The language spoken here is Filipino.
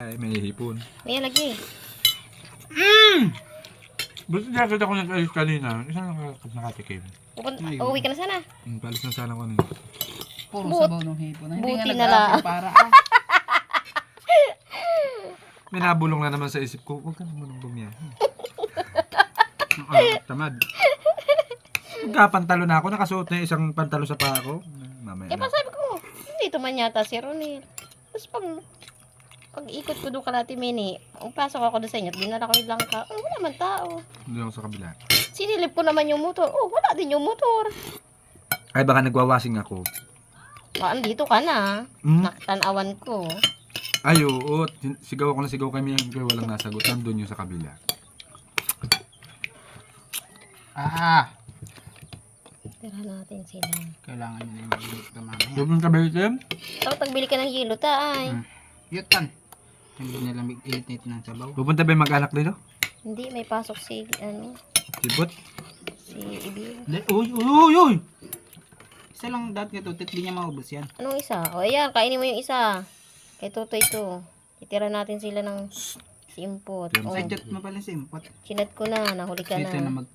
Ay, may hipon. May lagi. Basta jacket ako nag-ayos kanina. Isang nakatikim. Uwi ka na sana. Palis na sana ko nito. Puro sabaw ng hipon. Hindi buti nga na nag-aasin lang. para May nabulong na naman sa isip ko. Huwag ka naman bumiyahe. Tamad. Magkapantalo na ako. Nakasuot na isang pantalo sa paa ko. Mamaya Eh, na. pasabi ko, dito man yata si Ronil. Tapos pag ikot ko doon kalati mini, pasok ako doon sa inyo, dinala ko yung langka. Oh, wala man tao. Hindi ako sa kabila. Sinilip ko naman yung motor. Oh, wala din yung motor. Ay, baka nagwawashing ako. Andito ka na. Nakatanawan ko. Ay, oo. Sigaw ako na sigaw kami. Walang nasagot. Nandun yung sa kabila. Tira natin sila. kailangan nyo na yung mag-init ka mamaya. Huwag mong kabili, Tim. Tapos nagbili ka ng yelo, tay. Yutan. Hindi nalamig init ng sabaw. Pupunta ba yung mag-anak dito? Hindi, may pasok si Sibot? Ibi. Uy! Isa lang dati nga to, di niya maubos yan. Anong isa? O, ayan, kainin mo yung isa. Kay Toto ito. Titira natin sila ng simpot. Tim. Oh, Sadjat mo pala si Impot. chinat ko na, nahuli ka Dito na. na mag